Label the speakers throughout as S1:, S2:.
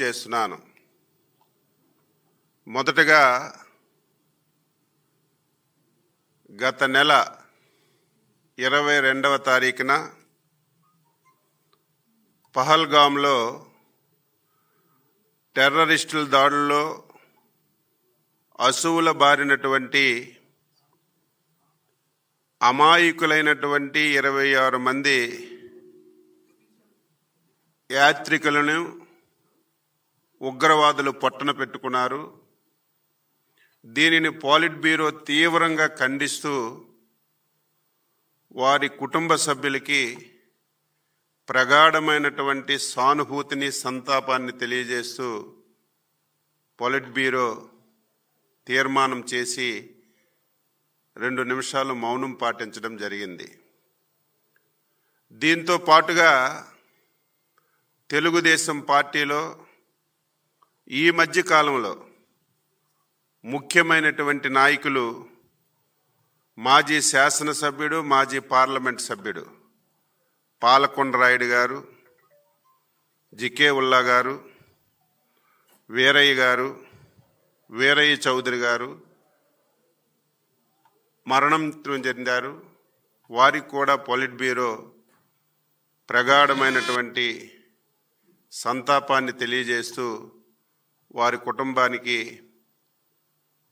S1: తెలియచేస్తున్నాను. మొదటగా గత నెల 22వ తారీఖున పహల్గామ్లో టెర్రరిస్టుల దాడుల్లో అసువుల బారినటువంటి అమాయకులైనటువంటి 26 మంది యాత్రికులను ఉగ్రవాదులు పొట్టన పెట్టుకున్నారు. దీనిని పోలిట్ బ్యూరో తీవ్రంగా ఖండిస్తూ వారి కుటుంబ సభ్యులకి ప్రగాఢమైనటువంటి సానుభూతిని, సంతాపాన్ని తెలియజేస్తూ పోలిట్ బ్యూరో తీర్మానం చేసి 2 నిమిషాలు మౌనం పాటించడం జరిగింది. దీంతో పాటుగా తెలుగుదేశం పార్టీలో ఈ మధ్య కాలంలో ముఖ్యమైనటువంటి నాయకులు మాజీ శాసనసభ్యుడు, మాజీ పార్లమెంట్ సభ్యుడు పాలకొండ రాయుడు గారు, జికే ఉల్లా గారు, వీరయ్య చౌదరి గారు మరణం చెందారు. వారికి కూడా పోలిట్ బ్యూరో ప్రగాఢమైనటువంటి సంతాపాన్ని తెలియజేస్తూ వారి కుటుంబానికి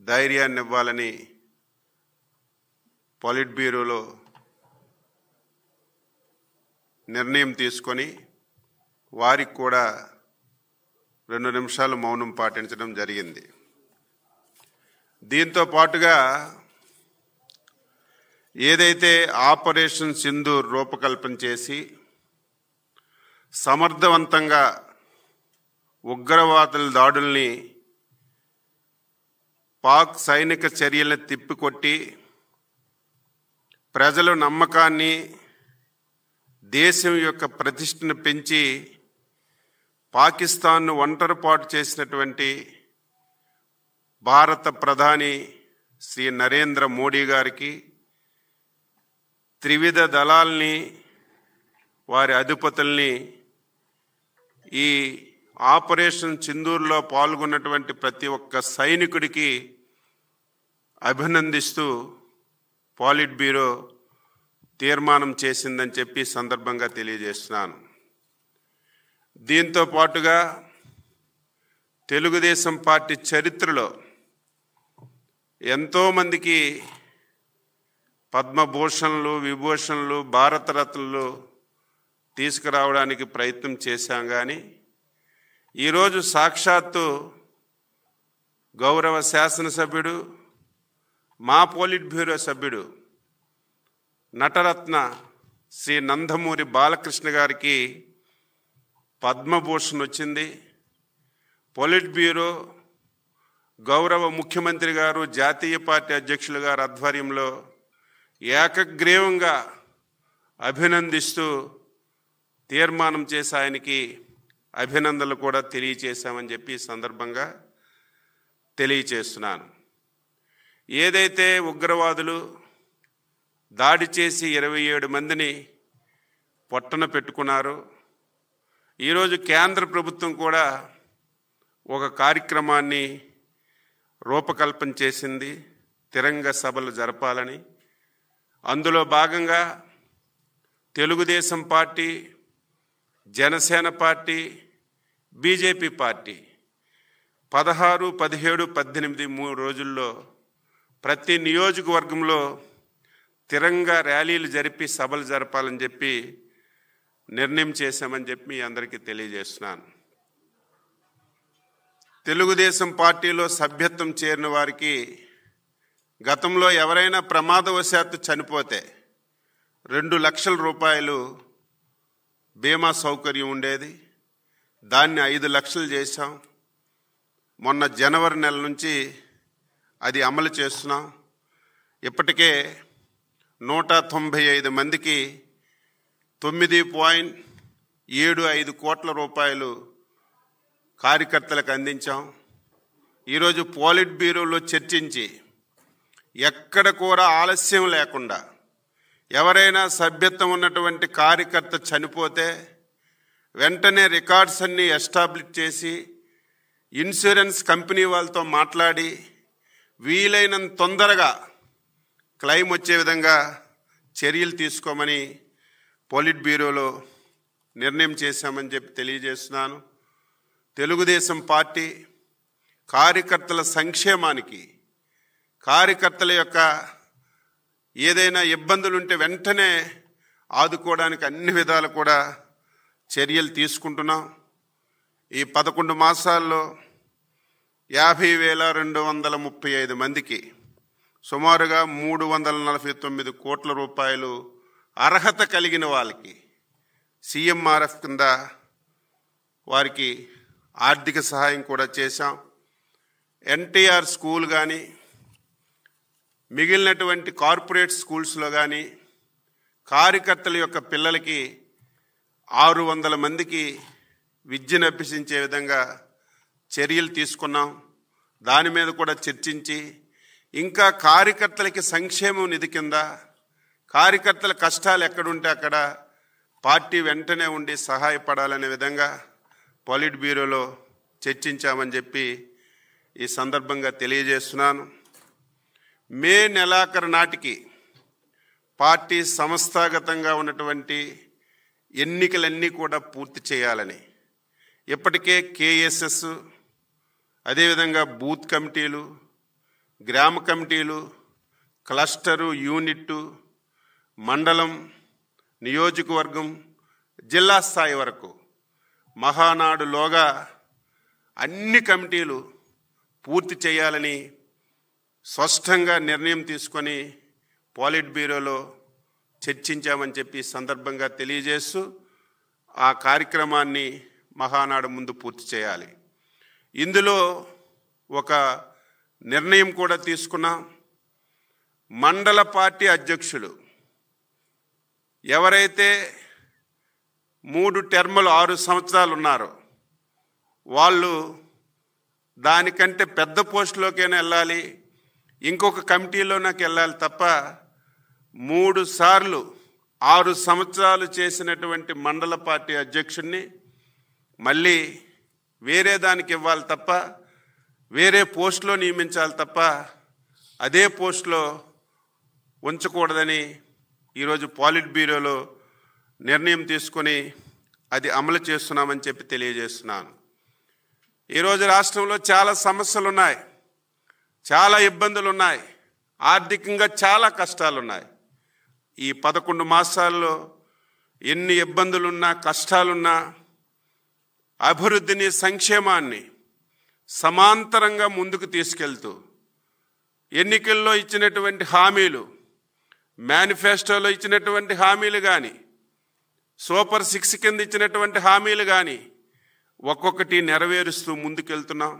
S1: ధైర్యాన్ని ఇవ్వాలని పోలిట్ బ్యూరోలో నిర్ణయం తీసుకొని వారికి కూడా 2 నిమిషాలు మౌనం పాటించడం జరిగింది. దీంతో పాటుగా ఏదైతే ఆపరేషన్ సింధూర్ రూపకల్పన చేసి సమర్థవంతంగా ఉగ్రవాదుల దాడుల్ని, పాక్ సైనిక చర్యలను తిప్పికొట్టి ప్రజల నమ్మకాన్ని, దేశం యొక్క ప్రతిష్టను పెంచి పాకిస్తాన్ను ఒంటరిపాటు చేసినటువంటి భారత ప్రధాని శ్రీ నరేంద్ర మోడీ గారికి, త్రివిధ దళాల్ని, వారి అధిపతుల్ని, ఈ ఆపరేషన్ సింధూర్లో పాల్గొన్నటువంటి ప్రతి ఒక్క సైనికుడికి అభినందిస్తూ పోలిట్ బ్యూరో తీర్మానం చేసిందని చెప్పి సందర్భంగా తెలియజేస్తున్నాను. దీంతో పాటుగా తెలుగుదేశం పార్టీ చరిత్రలో ఎంతోమందికి పద్మభూషణలు, విభూషణలు, భారతరత్నలు తీసుకురావడానికి ప్రయత్నం చేశాం. కానీ ఈరోజు సాక్షాత్తు గౌరవ శాసనసభ్యుడు, మా పోలిట్ బ్యూరో సభ్యుడు నటరత్న శ్రీ నందమూరి బాలకృష్ణ గారికి పద్మభూషణ్ వచ్చింది. పోలిట్ బ్యూరో గౌరవ ముఖ్యమంత్రి గారు, జాతీయ పార్టీ అధ్యక్షులు గారు ఆధ్వర్యంలో ఏకగ్రీవంగా అభినందిస్తూ తీర్మానం చేసి ఆయనకి అభినందనలు కూడా తెలియచేశామని చెప్పి సందర్భంగా తెలియచేస్తున్నాను. ఏదైతే ఉగ్రవాదులు దాడి చేసి 27 మందిని పొట్టన పెట్టుకున్నారో, ఈరోజు కేంద్ర ప్రభుత్వం కూడా ఒక కార్యక్రమాన్ని రూపకల్పన చేసింది, తిరంగ సభలు జరపాలని. అందులో భాగంగా Telugu Desam party, Janasena party, BJP party 16, 17, 18 3 రోజుల్లో ప్రతి నియోజకవర్గంలో తిరంగా ర్యాలీలు జరిపి సభలు జరపాలని చెప్పి నిర్ణయం చేశామని చెప్పి మీ అందరికీ తెలియజేస్తున్నాను. తెలుగుదేశం పార్టీలో సభ్యత్వం చేరిన వారికి గతంలో ఎవరైనా ప్రమాదవశాత్తు చనిపోతే 2 లక్షల రూపాయలు బీమా సౌకర్యం ఉండేది. దాన్ని 5 లక్షలు చేశాం. మొన్న జనవరి నెల నుంచి అది అమలు చేస్తున్నాం. ఇప్పటికే 195 మందికి 9.75 కోట్ల రూపాయలు కార్యకర్తలకు అందించాం. ఈరోజు పోలిట్ బ్యూరోలో చర్చించి ఎక్కడ కూడా ఆలస్యం లేకుండా ఎవరైనా సభ్యత్వం ఉన్నటువంటి కార్యకర్త చనిపోతే వెంటనే రికార్డ్స్ అన్నీ ఎస్టాబ్లిష్ చేసి ఇన్సూరెన్స్ కంపెనీ వాళ్ళతో మాట్లాడి వీలైనంత తొందరగా క్లెయిమ్ వచ్చే విధంగా చర్యలు తీసుకోమని పోలిట్ బ్యూరోలో నిర్ణయం చేశామని చెప్పి తెలియజేస్తున్నాను. తెలుగుదేశం పార్టీ కార్యకర్తల సంక్షేమానికి, కార్యకర్తల యొక్క ఏదైనా ఇబ్బందులుంటే వెంటనే ఆదుకోవడానికి అన్ని విధాలు కూడా చర్యలు తీసుకుంటున్నాం. ఈ 11 మాసాల్లో 50,235 మందికి సుమారుగా 349 కోట్ల రూపాయలు అర్హత కలిగిన వాళ్ళకి CMRF కింద వారికి ఆర్థిక సహాయం కూడా చేశాం. NTR స్కూల్ కానీ మిగిలినటువంటి కార్పొరేట్ స్కూల్స్లో కానీ కార్యకర్తల యొక్క పిల్లలకి 600 మందికి విద్యను అభ్యసించే విధంగా చర్యలు తీసుకున్నాం. దాని మీద కూడా చర్చించి ఇంకా కార్యకర్తలకి సంక్షేమం నిధి కింద కార్యకర్తల కష్టాలు ఎక్కడుంటే అక్కడ పార్టీ వెంటనే ఉండి సహాయపడాలనే విధంగా పోలిట్ బ్యూరోలో చర్చించామని చెప్పి ఈ సందర్భంగా తెలియజేస్తున్నాను. మే నెలాఖరు నాటికి పార్టీ సంస్థాగతంగా ఉన్నటువంటి ఎన్నికలన్నీ కూడా పూర్తి చేయాలని ఇప్పటికే KSS, అదేవిధంగా బూత్ కమిటీలు, గ్రామ కమిటీలు, క్లస్టరు, యూనిట్టు, మండలం, నియోజకవర్గం, జిల్లా స్థాయి వరకు మహానాడులోగా అన్ని కమిటీలు పూర్తి చేయాలని స్పష్టంగా నిర్ణయం తీసుకొని పోలిట్ బ్యూరోలో చర్చించామని చెప్పి సందర్భంగా తెలియజేస్తూ ఆ కార్యక్రమాన్ని మహానాడు ముందు పూర్తి చేయాలి. ఇందులో ఒక నిర్ణయం కూడా తీసుకున్నాం. మండల పార్టీ అధ్యక్షులు ఎవరైతే 3 టర్ములు 6 సంవత్సరాలు ఉన్నారో వాళ్ళు దానికంటే పెద్ద పోస్టులోకైనా వెళ్ళాలి, ఇంకొక కమిటీలోకి వెళ్ళాలి తప్ప 3 సార్లు 6 సంవత్సరాలు చేసినటువంటి మండల పార్టీ అధ్యక్షుడిని మళ్ళీ వేరే దానికి ఇవ్వాలి తప్ప, వేరే పోస్టులో నియమించాలి తప్ప అదే పోస్టులో ఉంచకూడదని ఈరోజు పోలిట్ బ్యూరోలో నిర్ణయం తీసుకొని అది అమలు చేస్తున్నామని చెప్పి తెలియజేస్తున్నాను. ఈరోజు రాష్ట్రంలో చాలా సమస్యలు ఉన్నాయి, చాలా ఇబ్బందులు ఉన్నాయి, ఆర్థికంగా చాలా కష్టాలున్నాయి. ఈ 11 మాసాల్లో ఎన్ని ఇబ్బందులున్నా, కష్టాలున్నా అభివృద్ధిని, సంక్షేమాన్ని సమాంతరంగా ముందుకు తీసుకెళ్తూ ఎన్నికల్లో ఇచ్చినటువంటి హామీలు, మేనిఫెస్టోలో ఇచ్చినటువంటి హామీలు కానీ, సూపర్ 6 కింద ఇచ్చినటువంటి హామీలు కానీ ఒక్కొక్కటి నెరవేరుస్తూ ముందుకెళ్తున్నాం.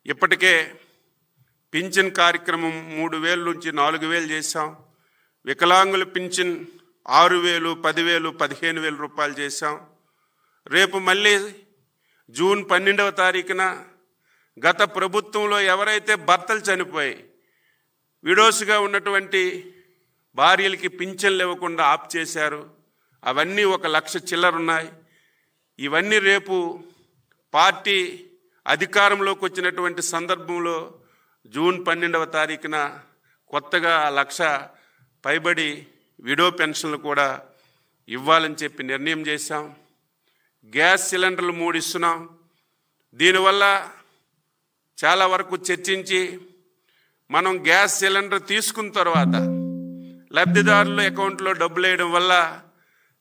S1: ఇప్పటికే పింఛన్ కార్యక్రమం 3,000 నుంచి 4,000 చేశాం. వికలాంగుల పింఛన్ 6,000, 10,000, 15,000 రూపాయలు చేశాం. రేపు మళ్ళీ జూన్ 12వ తారీఖున గత ప్రభుత్వంలో ఎవరైతే భర్తలు చనిపోయి విడోస్గా ఉన్నటువంటి భార్యలకి పింఛన్లు ఇవ్వకుండా ఆప్ చేశారు, అవన్నీ 1,00,000 చిల్లర ఉన్నాయి. ఇవన్నీ రేపు పార్టీ అధికారంలోకి వచ్చినటువంటి సందర్భంలో జూన్ 12వ తారీఖున కొత్తగా 1,00,000 పైబడి విడో పెన్షన్లు కూడా ఇవ్వాలని చెప్పి నిర్ణయం చేశాం. గ్యాస్ సిలిండర్లు 3 ఇస్తున్నాం. దీనివల్ల చాలా వరకు చర్చించి మనం గ్యాస్ సిలిండర్ తీసుకున్న తర్వాత లబ్ధిదారుల అకౌంట్లో డబ్బులు వేయడం వల్ల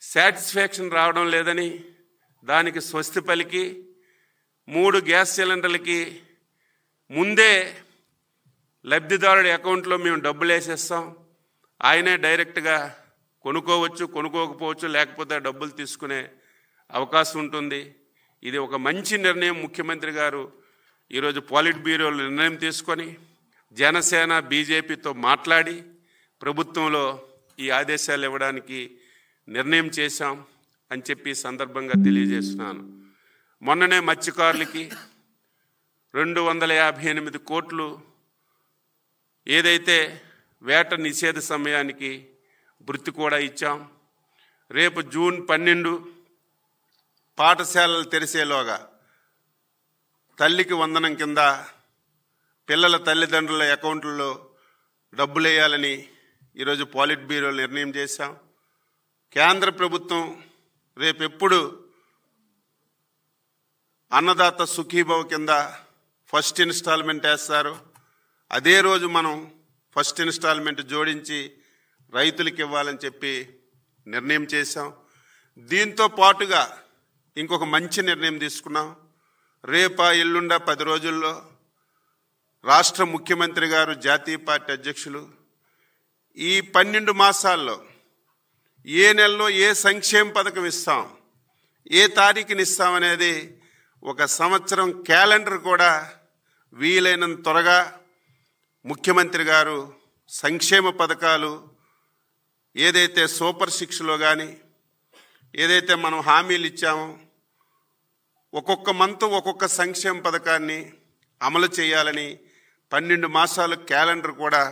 S1: సాటిస్ఫాక్షన్ రావడం లేదని దానికి స్వస్తి పలికి 3 గ్యాస్ సిలిండర్లకి ముందే లబ్ధిదారుడి అకౌంట్లో మేము డబ్బులు వేసేస్తాం. ఆయనే డైరెక్ట్గా కొనుక్కోవచ్చు, కొనుక్కోకపోవచ్చు, లేకపోతే డబ్బులు తీసుకునే అవకాశం ఉంటుంది. ఇది ఒక మంచి నిర్ణయం. ముఖ్యమంత్రి గారు ఈరోజు పోలిట్ బ్యూరోలో నిర్ణయం తీసుకొని జనసేన, BJPతో మాట్లాడి ప్రభుత్వంలో ఈ ఆదేశాలు ఇవ్వడానికి నిర్ణయం చేశాం అని చెప్పి సందర్భంగా తెలియజేస్తున్నాను. మొన్ననే మత్స్యకారులకి 258 కోట్లు ఏదైతే వేట నిషేధ సమయానికి భృతి కూడా ఇచ్చాం. రేపు జూన్ 12 పాఠశాలలు తెరిచేలోగా తల్లికి వందనం కింద పిల్లల తల్లిదండ్రుల అకౌంట్లలో డబ్బులు వేయాలని ఈరోజు పాలిట్ బ్యూరో నిర్ణయం చేశాం. కేంద్ర ప్రభుత్వం రేపెప్పుడు అన్నదాత సుఖీభవ కింద ఫస్ట్ ఇన్స్టాల్మెంట్ వేస్తారు, అదే రోజు మనం ఫస్ట్ ఇన్స్టాల్మెంట్ జోడించి రైతులకు ఇవ్వాలని చెప్పి నిర్ణయం చేశాం. దీంతో పాటుగా ఇంకొక మంచి నిర్ణయం తీసుకున్నాం. రేపా ఎల్లుండా 10 రోజుల్లో రాష్ట్ర ముఖ్యమంత్రి గారు, జాతీయ పార్టీ అధ్యక్షులు ఈ 12 మాసాల్లో ఏ నెలలో ఏ సంక్షేమ పథకం ఇస్తాం, ఏ తారీఖుని ఇస్తామనేది ఒక సంవత్సరం క్యాలెండర్ కూడా వీలైనంత త్వరగా ముఖ్యమంత్రి గారు సంక్షేమ పథకాలు ఏదైతే సూపర్ 6లో కానీ ఏదైతే మనం హామీలు ఇచ్చామో ఒక్కొక్క మంత్ ఒక్కొక్క సంక్షేమ పథకాన్ని అమలు చేయాలని 12 మాసాలు క్యాలెండర్ కూడా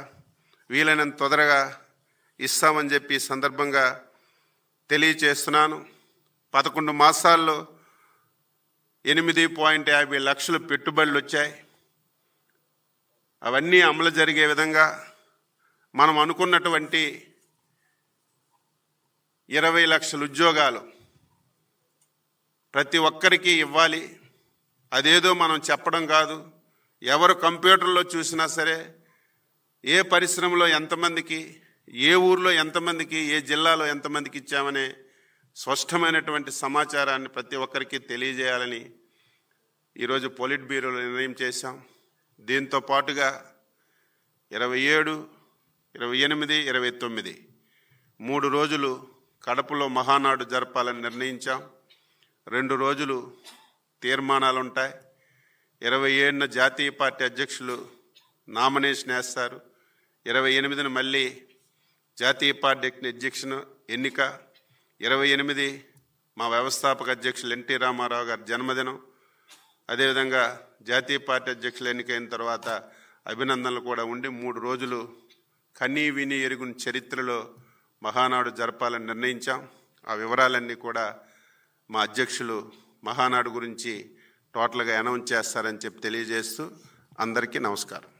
S1: వీలైనంత తొందరగా ఇస్తామని చెప్పి ఈ సందర్భంగా తెలియచేస్తున్నాను. 11 మాసాల్లో 8.50 లక్షలు పెట్టుబడులు వచ్చాయి. అవన్నీ అమలు జరిగే విధంగా మనం అనుకున్నటువంటి 20 లక్షల ఉద్యోగాలు ప్రతి ఒక్కరికి ఇవ్వాలి. అదేదో మనం చెప్పడం కాదు, ఎవరు కంప్యూటర్లో చూసినా సరే ఏ పరిశ్రమలో ఎంతమందికి, ఏ ఊర్లో ఎంతమందికి, ఏ జిల్లాలో ఎంతమందికి ఇచ్చామనే స్పష్టమైనటువంటి సమాచారాన్ని ప్రతి ఒక్కరికి తెలియజేయాలని ఈరోజు పొలిట్ బ్యూరోలో నిర్ణయం చేశాం. దీంతో పాటుగా 27, 28, 29 3 రోజులు కడపలో మహానాడు జరపాలని నిర్ణయించాం. 2 రోజులు తీర్మానాలు ఉంటాయి. 27న జాతీయ పార్టీ అధ్యక్షులు నామినేషన్ వేస్తారు. 28న మళ్ళీ జాతీయ పార్టీ అధ్యక్షుని ఎన్నిక. 28 మా వ్యవస్థాపక అధ్యక్షులు ఎన్టీ రామారావు గారి జన్మదినం. అదేవిధంగా జాతీయ పార్టీ అధ్యక్షులు ఎన్నికైన తర్వాత అభినందనలు కూడా ఉండి 3 రోజులు కనీ విని ఎరుగుని చరిత్రలో మహానాడు జరపాలని నిర్ణయించాం. ఆ వివరాలన్నీ కూడా మా అధ్యక్షులు మహానాడు గురించి టోటల్గా అనౌన్స్ చేస్తారని చెప్పి తెలియజేస్తూ అందరికీ నమస్కారం.